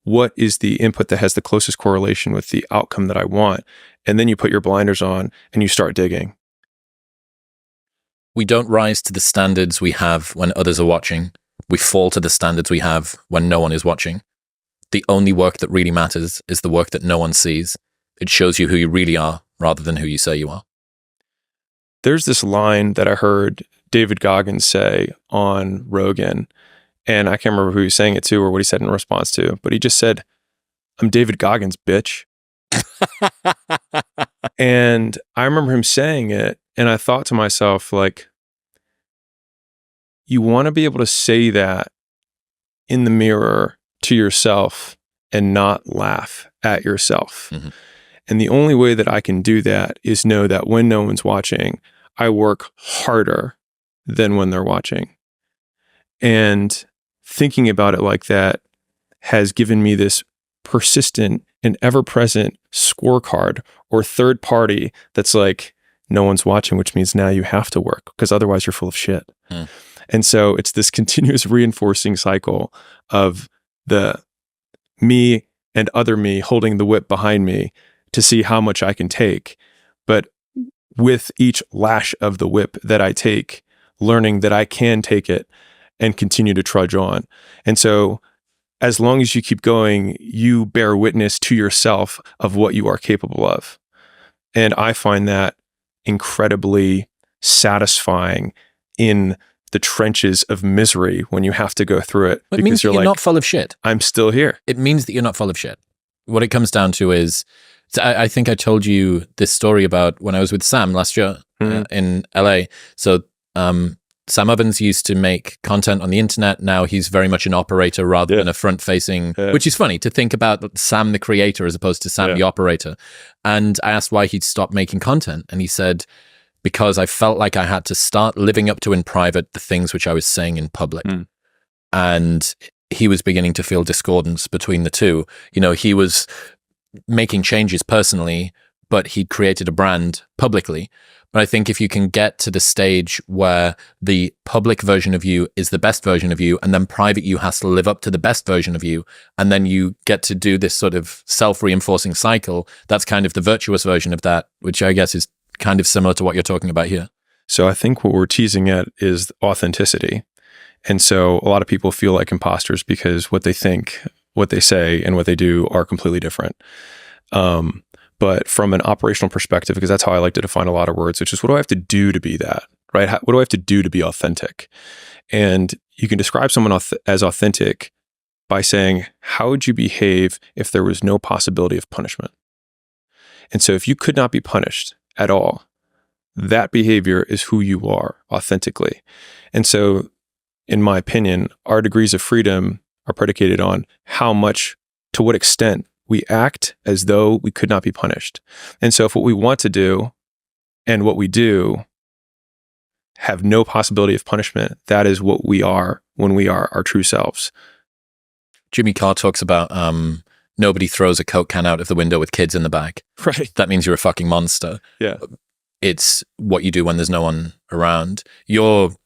what is the input that has the closest correlation with the outcome that I want? And then you put your blinders on and you start digging. We don't rise to the standards we have when others are watching. We fall to the standards we have when no one is watching. The only work that really matters is the work that no one sees. It shows you who you really are rather than who you say you are. There's this line that I heard David Goggins say on Rogan, and I can't remember who he was saying it to or what he said in response to, but he just said, "I'm David Goggins, bitch." And I remember him saying it, and I thought to myself, like, you want to be able to say that in the mirror to yourself and not laugh at yourself. Mm-hmm. And the only way that I can do that is know that when no one's watching, I work harder than when they're watching. And thinking about it like that has given me this persistent and ever-present scorecard or third party that's like, no one's watching, which means now you have to work because otherwise you're full of shit. Mm. And so it's this continuous reinforcing cycle of the me and other me holding the whip behind me to see how much I can take. But with each lash of the whip that I take, learning that I can take it and continue to trudge on. And so as long as you keep going, you bear witness to yourself of what you are capable of. And I find that incredibly satisfying in the trenches of misery when you have to go through it. It means that you're not full of shit. I'm still here. It means that you're not full of shit. What it comes down to is, I think I told you this story about when I was with Sam last year in LA. So Sam Ovens used to make content on the internet. Now he's very much an operator rather than a front-facing, which is funny to think about Sam the creator as opposed to Sam the operator. And I asked why he'd stopped making content. And he said, because I felt like I had to start living up to in private the things which I was saying in public. And he was beginning to feel discordance between the two. You know, he was making changes personally, but he created a brand publicly. But I think if you can get to the stage where the public version of you is the best version of you, and then private you has to live up to the best version of you, and then you get to do this sort of self-reinforcing cycle, that's kind of the virtuous version of that, which I guess is kind of similar to what you're talking about here. So I think what we're teasing at is authenticity. And so a lot of people feel like imposters because what they think, what they say, and what they do are completely different. But from an operational perspective, because that's how I like to define a lot of words, which is what do I have to do to be that, right? What do I have to do to be authentic? And you can describe someone as authentic by saying, how would you behave if there was no possibility of punishment? And so if you could not be punished at all, that behavior is who you are authentically. And so, in my opinion, our degrees of freedom are predicated on how much, to what extent we act as though we could not be punished. And so if what we want to do and what we do have no possibility of punishment, that is what we are when we are our true selves. Jimmy Carr talks about nobody throws a Coke can out of the window with kids in the back. Right. That means you're a fucking monster. Yeah. It's what you do when there's no one around. Your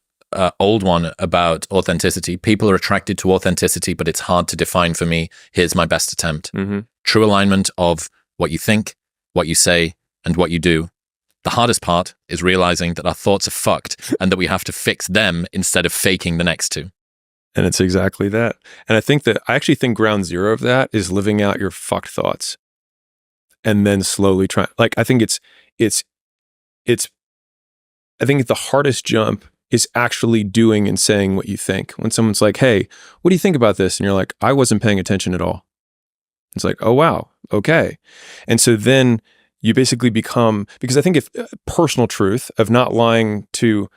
old one about authenticity. People are attracted to authenticity, but it's hard to define for me. Here's my best attempt. True alignment of what you think, what you say, and what you do. The hardest part is realizing that our thoughts are fucked and that we have to fix them instead of faking the next two. And it's exactly that. And I actually think ground zero of that is living out your fucked thoughts and then slowly trying, like, I think I think the hardest jump is actually doing and saying what you think. When someone's like, hey, what do you think about this? And you're like, I wasn't paying attention at all. It's like, oh, wow. Okay. And so then you basically become, because I think if personal truth of not lying to,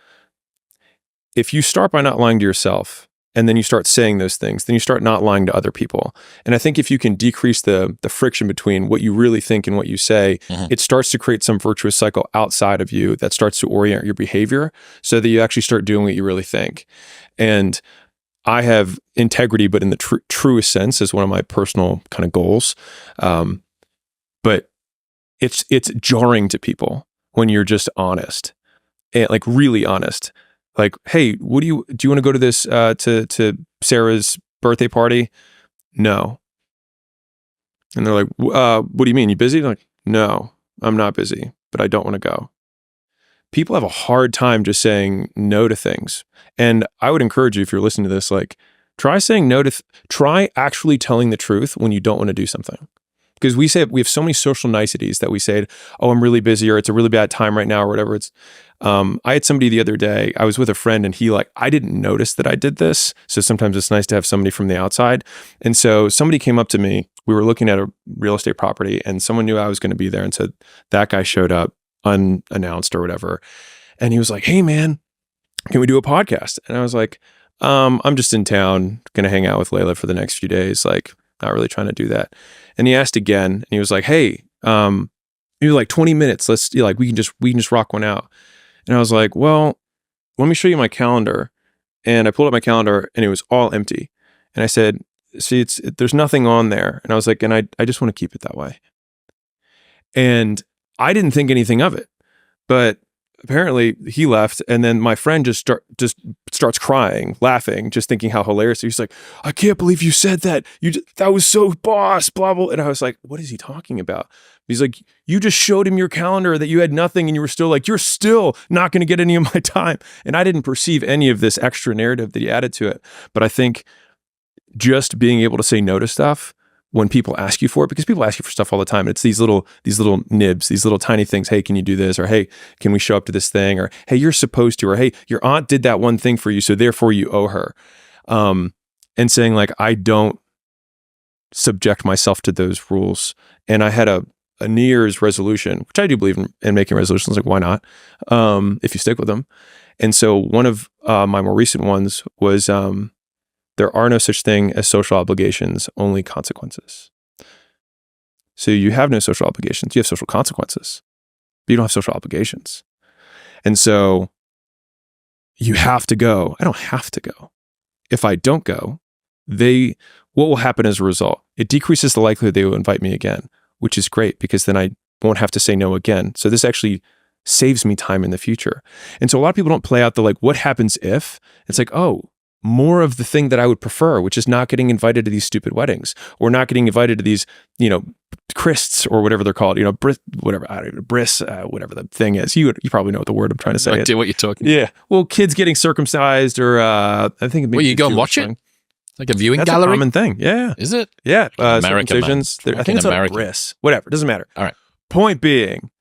if you start by not lying to yourself and then you start saying those things, then you start not lying to other people. And I think if you can decrease the friction between what you really think and what you say, it starts to create some virtuous cycle outside of you that starts to orient your behavior so that you actually start doing what you really think. And I have integrity, but in the truest sense is one of my personal kind of goals. But it's jarring to people when you're just honest and like really honest. Like, hey, do you want to go to this, to Sarah's birthday party? No. And they're like, what do you mean? You busy? They're like, no, I'm not busy, but I don't want to go. People have a hard time just saying no to things. And I would encourage you, if you're listening to this, like, try saying no to, try actually telling the truth when you don't want to do something. Because we have so many social niceties that we say, oh, I'm really busy, or it's a really bad time right now, or whatever. It's, I had somebody the other day, I was with a friend, and I didn't notice that I did this. So sometimes it's nice to have somebody from the outside. And so somebody came up to me, we were looking at a real estate property, and someone knew I was going to be there and said, that guy showed up unannounced or whatever. And he was like, hey man, can we do a podcast? And I was like, I'm just in town, going to hang out with Layla for the next few days. Like, not really trying to do that. And he asked again, and he was like, hey, maybe like 20 minutes. We can just rock one out. And I was like, well, let me show you my calendar. And I pulled up my calendar, and it was all empty. And I said, see, there's nothing on there. And I was like, and I just want to keep it that way. And I didn't think anything of it, but apparently he left, and then my friend just starts crying, laughing, just thinking how hilarious. He's like, I can't believe you said that. That was so boss, blah, blah. And I was like, what is he talking about? He's like, you just showed him your calendar that you had nothing, and you were still like, you're still not going to get any of my time. And I didn't perceive any of this extra narrative that he added to it. But I think just being able to say no to stuff when people ask you for it, because people ask you for stuff all the time. It's these little nibs, these little tiny things. Hey, can you do this? Or hey, can we show up to this thing? Or hey, you're supposed to. Or hey, your aunt did that one thing for you, so therefore you owe her. And saying like, I don't subject myself to those rules. And I had a New Year's resolution, which I do believe in making resolutions. Like, why not? If you stick with them. And so one of my more recent ones was, there are no such thing as social obligations, only consequences. So you have no social obligations, you have social consequences, but you don't have social obligations. And so you have to go. I don't have to go. If I don't go, what will happen as a result? It decreases the likelihood they will invite me again, which is great, because then I won't have to say no again. So this actually saves me time in the future. And so a lot of people don't play out the like, what happens if? It's like, oh, more of the thing that I would prefer, which is not getting invited to these stupid weddings, or not getting invited to these, Christs or whatever they're called, whatever the thing is. You probably know what the word I'm trying to say. I do what you're talking about. Yeah. Well, kids getting circumcised, or I think you go and watch it? It's like a viewing That's gallery? a common thing. Yeah. Is it? Yeah. American, circumcisions. I think it's a bris. Whatever. Doesn't matter. All right. Point being,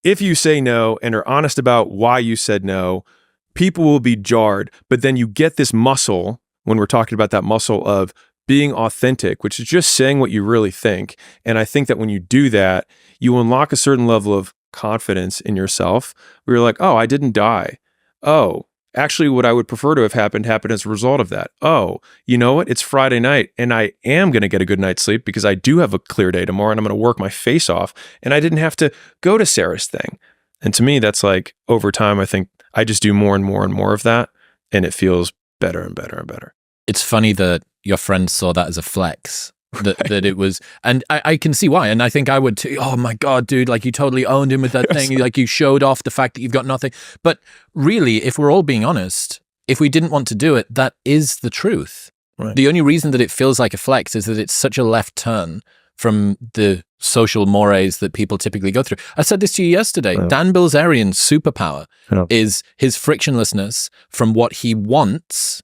if you say no and are honest about why you said no, people will be jarred, but then you get this muscle, when we're talking about that muscle of being authentic, which is just saying what you really think. And I think that when you do that, you unlock a certain level of confidence in yourself, where you're like, oh, I didn't die. Oh, actually what I would prefer to have happened as a result of that. Oh, you know what? It's Friday night, and I am going to get a good night's sleep because I do have a clear day tomorrow, and I'm going to work my face off, and I didn't have to go to Sarah's thing. And to me, that's like, over time, I think I just do more and more and more of that, and it feels better and better and better. It's funny that your friend saw that as a flex, that it was, and I can see why. And I think I would too. Oh my God, dude, like you totally owned him with that thing. Like you showed off the fact that you've got nothing. But really, if we're all being honest, if we didn't want to do it, that is the truth. Right. The only reason that it feels like a flex is that it's such a left turn from the social mores that people typically go through. I said this to you yesterday. Yeah. Dan Bilzerian's superpower is his frictionlessness from what he wants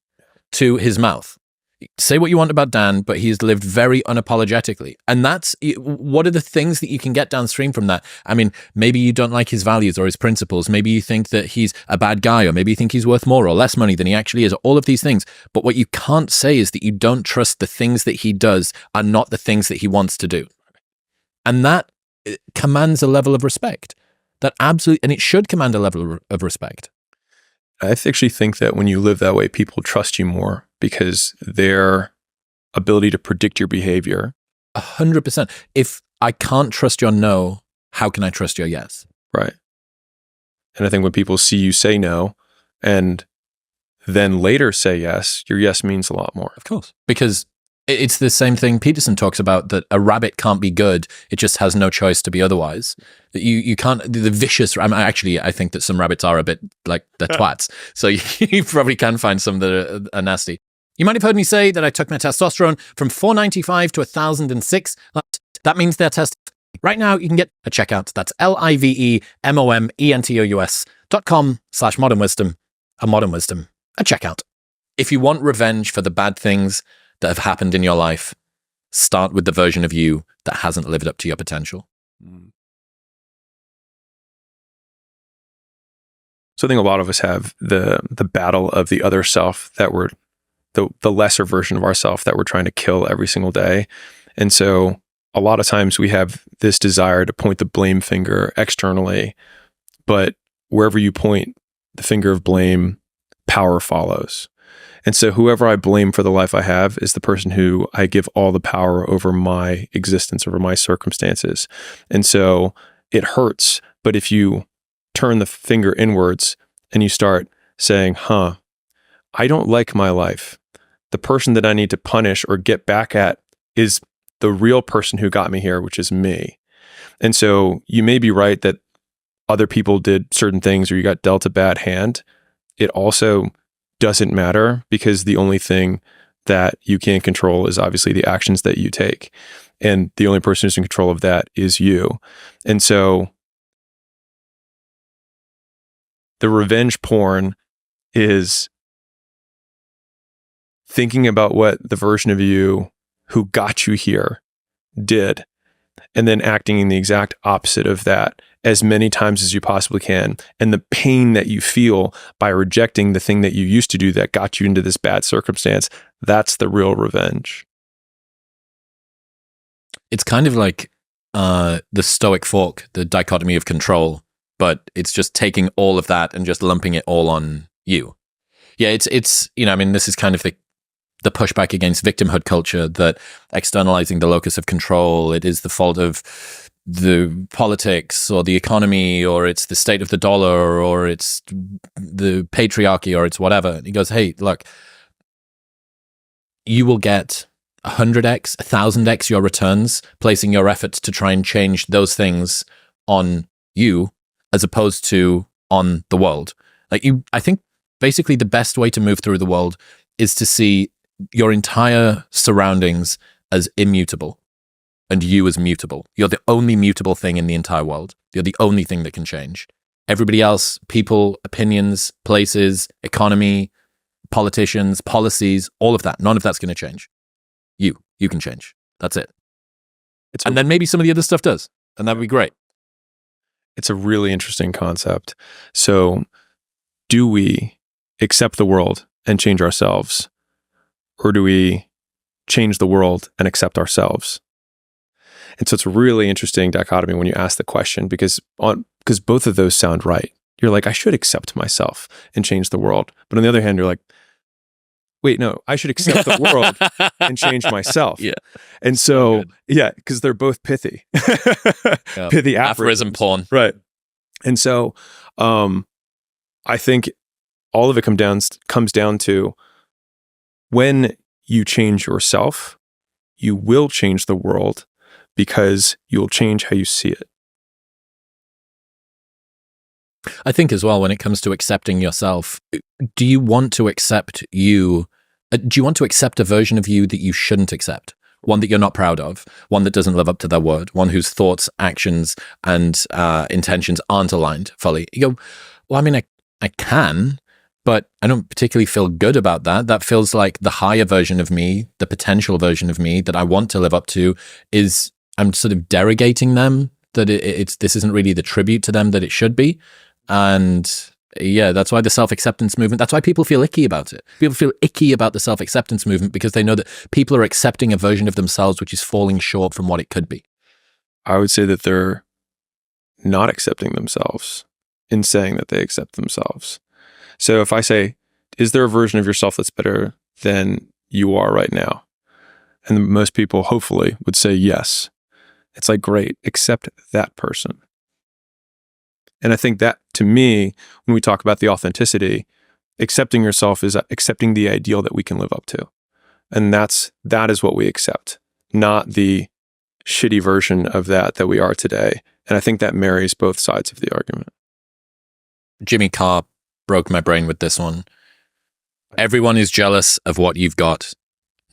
to his mouth. Say what you want about Dan, but he's lived very unapologetically. And that's, what are the things that you can get downstream from that? I mean, maybe you don't like his values or his principles. Maybe you think that he's a bad guy, or maybe you think he's worth more or less money than he actually is, all of these things. But what you can't say is that you don't trust the things that he does are not the things that he wants to do. And that commands a level of respect. That absolutely, and it should command a level of respect. I actually think that when you live that way, people trust you more, because their ability to predict your behavior. 100%. If I can't trust your no, how can I trust your yes? Right. And I think when people see you say no and then later say yes, your yes means a lot more. Of course. Because it's the same thing Peterson talks about, that a rabbit can't be good. It just has no choice to be otherwise. You can't, the vicious, I think that some rabbits are a bit like they're twats. So you probably can find some that are nasty. You might have heard me say that I took my testosterone from 495 to 1,006. That means they're tested. Right now, you can get a checkout. That's livemomentous.com/modern wisdom. A modern wisdom. A checkout. If you want revenge for the bad things that have happened in your life, start with the version of you that hasn't lived up to your potential. So I think a lot of us have the battle of the other self that we're the lesser version of ourself that we're trying to kill every single day. And so a lot of times we have this desire to point the blame finger externally, but wherever you point the finger of blame, power follows. And so whoever I blame for the life I have is the person who I give all the power over my existence, over my circumstances. And so it hurts, but if you turn the finger inwards and you start saying, I don't like my life. The person that I need to punish or get back at is the real person who got me here, which is me. And so you may be right that other people did certain things or you got dealt a bad hand. It also doesn't matter because the only thing that you can control is obviously the actions that you take. And the only person who's in control of that is you. And so the revenge porn is thinking about what the version of you who got you here did, and then acting in the exact opposite of that as many times as you possibly can. And the pain that you feel by rejecting the thing that you used to do that got you into this bad circumstance, that's the real revenge. It's kind of like the stoic fork, the dichotomy of control, but it's just taking all of that and just lumping it all on you. Yeah, it's this is kind of the pushback against victimhood culture, that externalizing the locus of control, it is the fault of the politics or the economy, or it's the state of the dollar, or it's the patriarchy, or it's whatever. And he goes, hey, look, you will get 100x, 1,000x your returns, placing your efforts to try and change those things on you as opposed to on the world. I think basically the best way to move through the world is to see your entire surroundings as immutable and you as mutable. You're the only mutable thing in the entire world. You're the only thing that can change. Everybody else, people, opinions, places, economy, politicians, policies, all of that, none of that's going to change. You can change. That's it. And then maybe some of the other stuff does, and that would be great. It's a really interesting concept. So do we accept the world and change ourselves? Or do we change the world and accept ourselves? And so it's a really interesting dichotomy when you ask the question, because both of those sound right. You're like, I should accept myself and change the world. But on the other hand, you're like, wait, no, I should accept the world and change myself. Yeah. And so, because they're both pithy. Pithy aphorism porn. Right. And so I think all of it comes down to, when you change yourself, you will change the world because you'll change how you see it. I think as well, when it comes to accepting yourself, do you want to accept you? Do you want to accept a version of you that you shouldn't accept? One that you're not proud of, one that doesn't live up to their word, one whose thoughts, actions, and intentions aren't aligned fully. You go, well, I mean, I can, but I don't particularly feel good about that. That feels like the higher version of me, the potential version of me that I want to live up to is, I'm sort of derogating them, that this isn't really the tribute to them that it should be. And yeah, that's why the self-acceptance movement, that's why people feel icky about it. People feel icky about the self-acceptance movement because they know that people are accepting a version of themselves which is falling short from what it could be. I would say that they're not accepting themselves in saying that they accept themselves. So if I say, is there a version of yourself that's better than you are right now? And most people hopefully would say yes. It's like, great, accept that person. And I think that, to me, when we talk about the authenticity, accepting yourself is accepting the ideal that we can live up to. And that is what we accept, not the shitty version of that we are today. And I think that marries both sides of the argument. Jimmy Carr broke my brain with this one. Everyone is jealous of what you've got.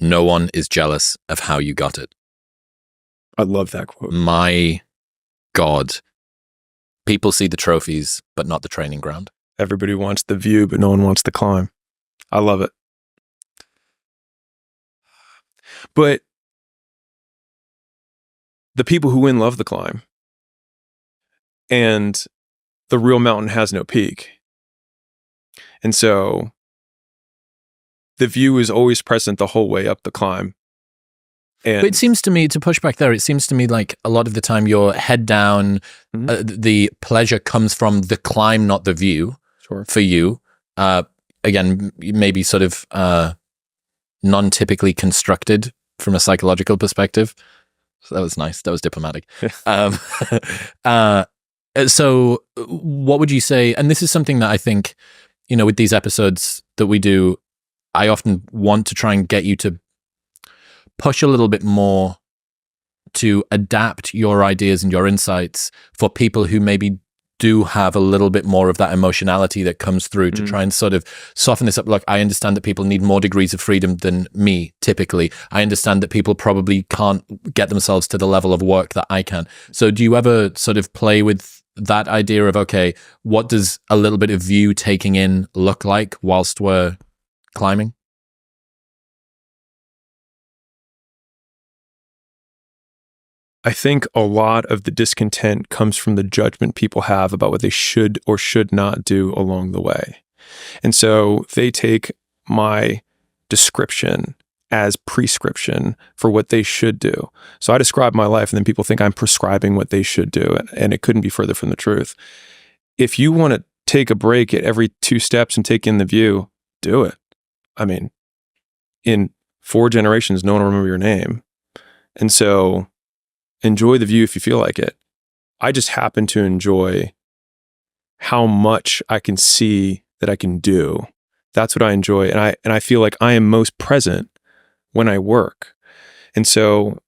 No one is jealous of how you got it. I love that quote. My God. People see the trophies, but not the training ground. Everybody wants the view, but no one wants the climb. I love it. But the people who win love the climb. And the real mountain has no peak. And so the view is always present the whole way up the climb. And but it seems to me, to push back there, it seems to me like a lot of the time you're head down, the pleasure comes from the climb, not the view. Sure. For you. Again, maybe sort of non-typically constructed from a psychological perspective. So that was nice. That was diplomatic. So what would you say, and this is something that I think, with these episodes that we do, I often want to try and get you to push a little bit more to adapt your ideas and your insights for people who maybe do have a little bit more of that emotionality that comes through to try and sort of soften this up. Look, I understand that people need more degrees of freedom than me, typically. I understand that people probably can't get themselves to the level of work that I can. So do you ever sort of play with that idea of, okay, what does a little bit of view taking in look like whilst we're climbing? I think a lot of the discontent comes from the judgment people have about what they should or should not do along the way. And so they take my description as prescription for what they should do. So I describe my life and then people think I'm prescribing what they should do. And it couldn't be further from the truth. If you want to take a break at every 2 steps and take in the view, do it. I mean, in 4 generations, no one will remember your name. And so enjoy the view if you feel like it. I just happen to enjoy how much I can see that I can do. That's what I enjoy. And I feel like I am most present when I work. And so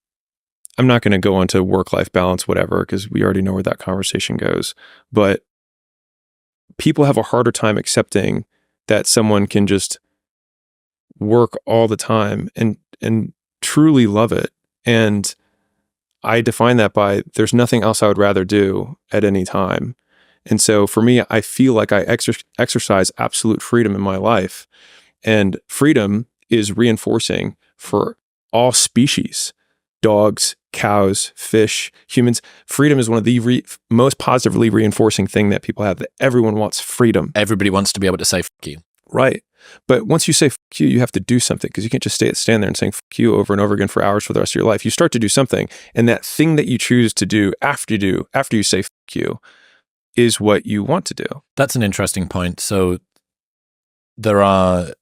I'm not going to go into work-life balance, whatever, because we already know where that conversation goes. But people have a harder time accepting that someone can just work all the time and truly love it. And I define that by there's nothing else I would rather do at any time. And so for me, I feel like I exercise absolute freedom in my life. And freedom is reinforcing for all species, dogs, cows, fish, humans. Freedom is one of the most positively reinforcing thing that people have, that everyone wants freedom. Everybody wants to be able to say, fuck you. Right. But once you say fuck you, you have to do something, because you can't just stand there and saying fuck you over and over again for hours for the rest of your life. You start to do something, and that thing that you choose to do after you say fuck you is what you want to do. That's an interesting point. So there are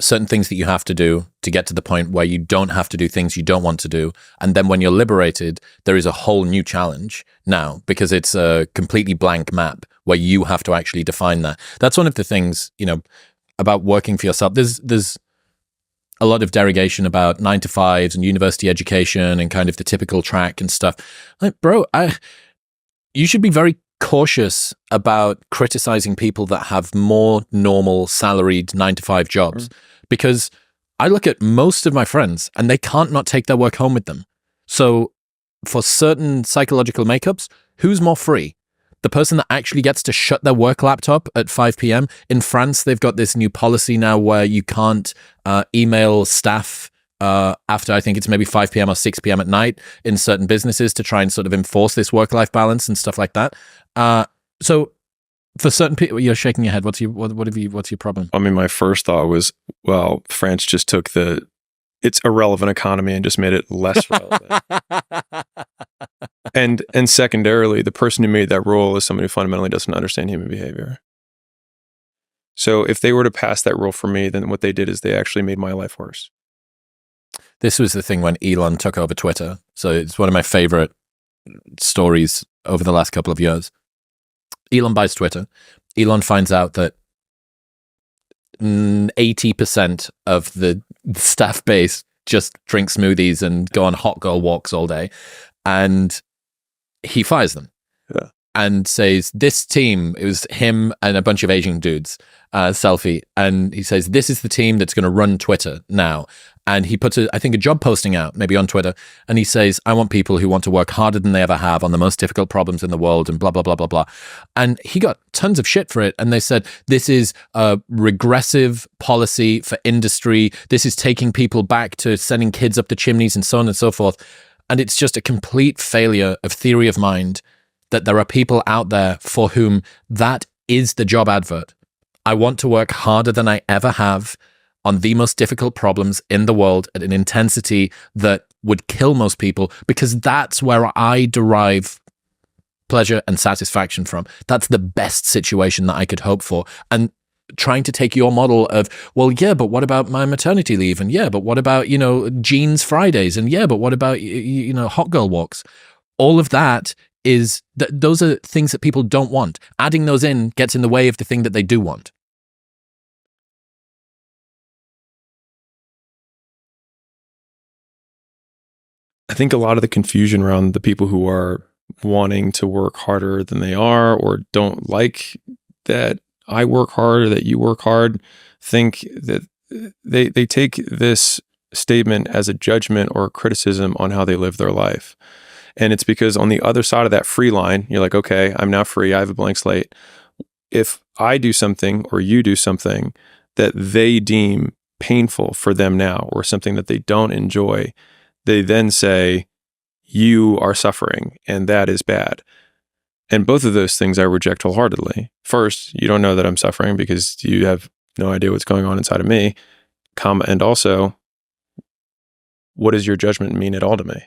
certain things that you have to do to get to the point where you don't have to do things you don't want to do. And then when you're liberated, there is a whole new challenge now, because it's a completely blank map where you have to actually define that. That's one of the things, about working for yourself. There's a lot of derogation about 9-to-5s and university education and kind of the typical track and stuff. Like, bro, you should be very cautious about criticizing people that have more normal salaried 9-to-5 jobs, because I look at most of my friends and they can't not take their work home with them. So for certain psychological makeups, who's more free? The person that actually gets to shut their work laptop at 5 p.m. In France, they've got this new policy now where you can't email staff after, I think it's maybe 5 p.m. or 6 p.m. at night in certain businesses, to try and sort of enforce this work-life balance and stuff like that. So for certain people, you're shaking your head. What's your problem? I mean, my first thought was, well, France just took its irrelevant economy and just made it less relevant. And secondarily, the person who made that rule is someone who fundamentally doesn't understand human behavior. So if they were to pass that rule for me, then what they did is they actually made my life worse. This was the thing when Elon took over Twitter. So it's one of my favorite stories over the last couple of years. Elon buys Twitter. Elon finds out that 80% of the staff base just drink smoothies and go on hot girl walks all day. And he fires them. Yeah. and says, this team, it was him and a bunch of Asian dudes, selfie. And he says, this is the team that's going to run Twitter now. And he puts, I think, a job posting out, maybe on Twitter. And he says, I want people who want to work harder than they ever have on the most difficult problems in the world and blah, blah, blah, blah, blah. And he got tons of shit for it. And they said, this is a regressive policy for industry. This is taking people back to sending kids up the chimneys and so on and so forth. And it's just a complete failure of theory of mind that there are people out there for whom that is the job advert. I want to work harder than I ever have on the most difficult problems in the world at an intensity that would kill most people, because that's where I derive pleasure and satisfaction from. That's the best situation that I could hope for. And trying to take your model of, well, yeah, but what about my maternity leave? And yeah, but what about, jeans Fridays? And yeah, but what about, hot girl walks? All of that is, those are things that people don't want. Adding those in gets in the way of the thing that they do want. I think a lot of the confusion around the people who are wanting to work harder than they are, or don't like that I work hard or that you work hard, think that they take this statement as a judgment or a criticism on how they live their life. And it's because on the other side of that free line, you're like, okay, I'm now free. I have a blank slate. If I do something or you do something that they deem painful for them now, or something that they don't enjoy, they then say, you are suffering and that is bad. And both of those things I reject wholeheartedly. First, you don't know that I'm suffering because you have no idea what's going on inside of me. And also, what does your judgment mean at all to me?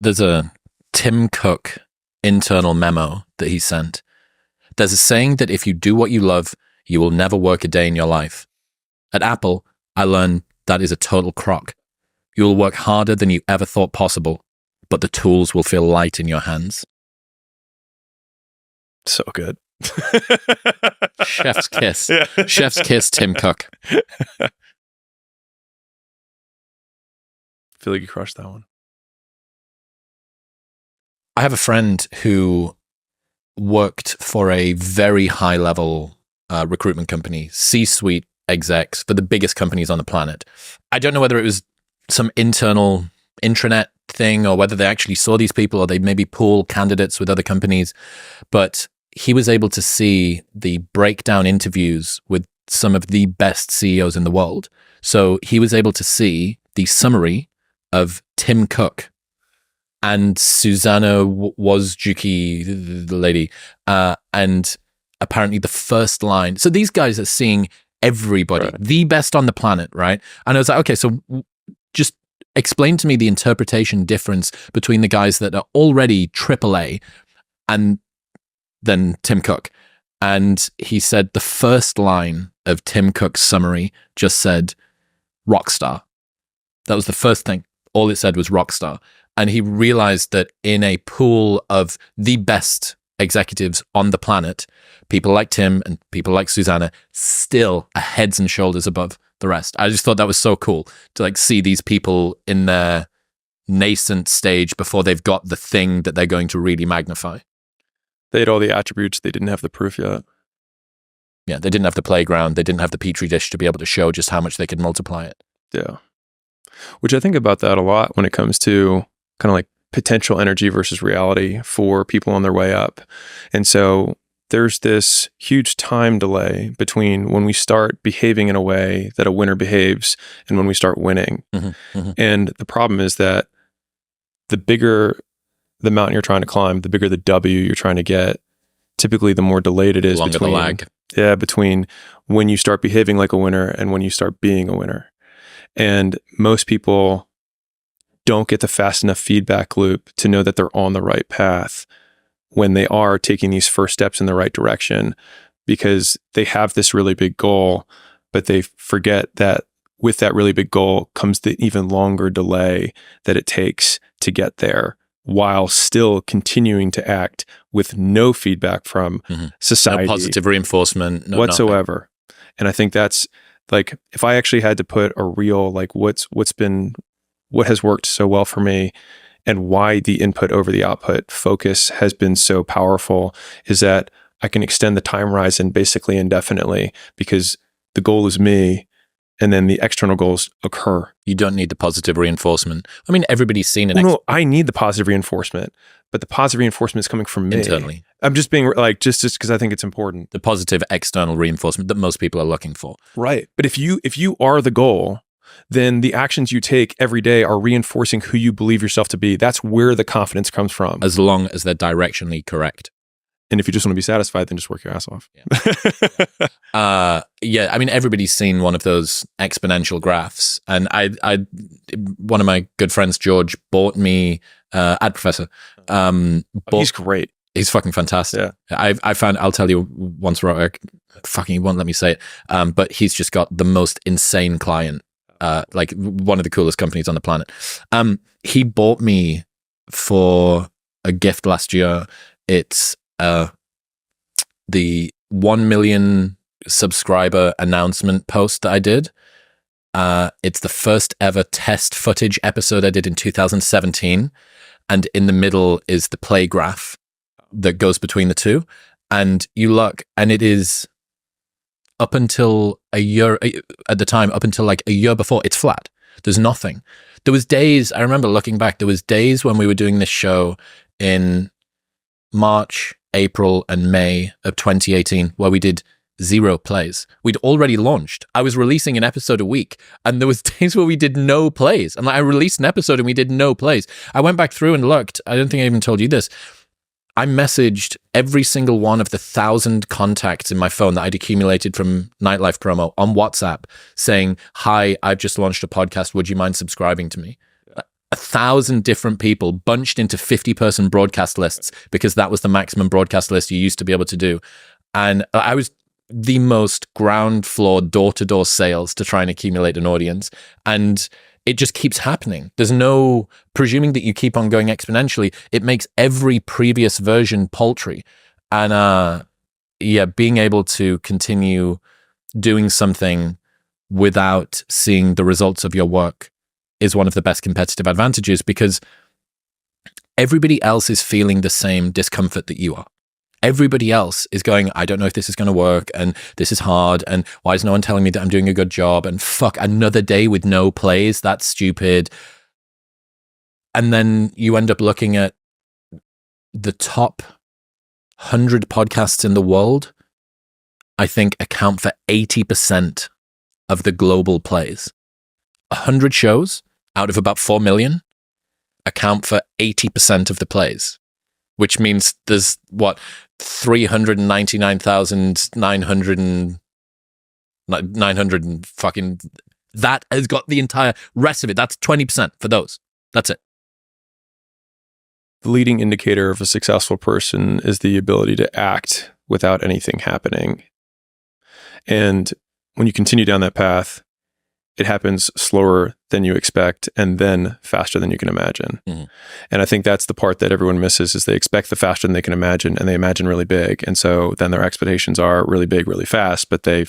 There's a Tim Cook internal memo that he sent. There's a saying that if you do what you love, you will never work a day in your life. At Apple, I learned that is a total crock. You will work harder than you ever thought possible, but the tools will feel light in your hands. So good. Chef's kiss. Yeah. Chef's kiss, Tim Cook. I feel like you crushed that one. I have a friend who worked for a very high-level recruitment company, C-suite execs for the biggest companies on the planet. I don't know whether it was some internal intranet thing or whether they actually saw these people or they maybe pool candidates with other companies, but he was able to see the breakdown interviews with some of the best CEOs in the world. So he was able to see the summary of Tim Cook and Susanna Wojcicki, the lady, and apparently the first line. So these guys are seeing everybody, right, the best on the planet, right? And I was like, okay, so just explain to me the interpretation difference between the guys that are already AAA and then Tim Cook. And he said the first line of Tim Cook's summary just said, rock star. That was the first thing. All it said was rock star. And he realized that in a pool of the best executives on the planet, people like Tim and people like Susanna still are heads and shoulders above the rest. I just thought that was so cool to see these people in their nascent stage before they've got the thing that they're going to really magnify. They had all the attributes. They didn't have the proof yet. Yeah, they didn't have the playground. They didn't have the petri dish to be able to show just how much they could multiply it. Yeah. Which I think about that a lot when it comes to kind of like potential energy versus reality for people on their way up. And so there's this huge time delay between when we start behaving in a way that a winner behaves and when we start winning. Mm-hmm, mm-hmm. And the problem is that the bigger the mountain you're trying to climb, the bigger the W you're trying to get, typically the more delayed it is longer between the lag. Yeah, between when you start behaving like a winner and when you start being a winner. And most people don't get the fast enough feedback loop to know that they're on the right path when they are taking these first steps in the right direction, because they have this really big goal, but they forget that with that really big goal comes the even longer delay that it takes to get there, while still continuing to act with no feedback from society. No positive reinforcement. No, whatsoever. Nothing. And I think that's like, if I actually had to put a real, like what has worked so well for me and why the input over the output focus has been so powerful is that I can extend the time horizon basically indefinitely because the goal is me and then the external goals occur. You don't need the positive reinforcement. I mean, everybody's seen an No, I need the positive reinforcement, but the positive reinforcement is coming from me. internally. I'm just being like, just because I think it's important. The positive external reinforcement that most people are looking for. Right. But if you are the goal, then the actions you take every day are reinforcing who you believe yourself to be. That's where the confidence comes from. As long as they're directionally correct. And if you just want to be satisfied, then just work your ass off. Yeah. I mean, everybody's seen one of those exponential graphs. And one of my good friends, George, bought me, Ad Professor. He's great. He's fucking fantastic. Yeah. I found, I'll tell you once we're out, fucking, he won't let me say it. But he's just got the most insane client, like one of the coolest companies on the planet. He bought me for a gift last year. It's the 1 million subscriber announcement post that I did. It's the first ever test footage episode I did in 2017. And in the middle is the play graph that goes between the two. And you look, and it is up until a year, at the time, up until like a year before, it's flat. There's nothing. There was days, I remember looking back, there was days when we were doing this show in March, April, and May of 2018 where we did 0 plays. We'd already launched. I was releasing an episode a week, and there was days where we did no plays. And I released an episode and we did no plays. I went back through and looked. I don't think I even told you this. I messaged every single one of the 1,000 contacts in my phone that I'd accumulated from Nightlife promo on WhatsApp saying, "Hi, I've just launched a podcast. Would you mind subscribing to me?" 1,000 different people bunched into 50-person broadcast lists because that was the maximum broadcast list you used to be able to do. And I was the most ground floor, door-to-door sales to try and accumulate an audience. And it just keeps happening. There's no presuming that you keep on going exponentially. It makes every previous version paltry. And being able to continue doing something without seeing the results of your work is one of the best competitive advantages, because everybody else is feeling the same discomfort that you are. Everybody else is going, I don't know if this is going to work, and this is hard, and why is no one telling me that I'm doing a good job, and fuck, another day with no plays, that's stupid. And then you end up looking at the top 100 podcasts in the world, I think account for 80% of the global plays. 100 shows out of about 4 million account for 80% of the plays, which means there's 399,900 and fucking, that has got the entire rest of it. That's 20% for those. That's it. The leading indicator of a successful person is the ability to act without anything happening. And when you continue down that path, it happens slower than you expect and then faster than you can imagine. Mm-hmm. And I think that's the part that everyone misses, is they expect the faster than they can imagine, and they imagine really big. And so then their expectations are really big, really fast, but they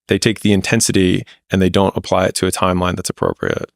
take the intensity and they don't apply it to a timeline that's appropriate.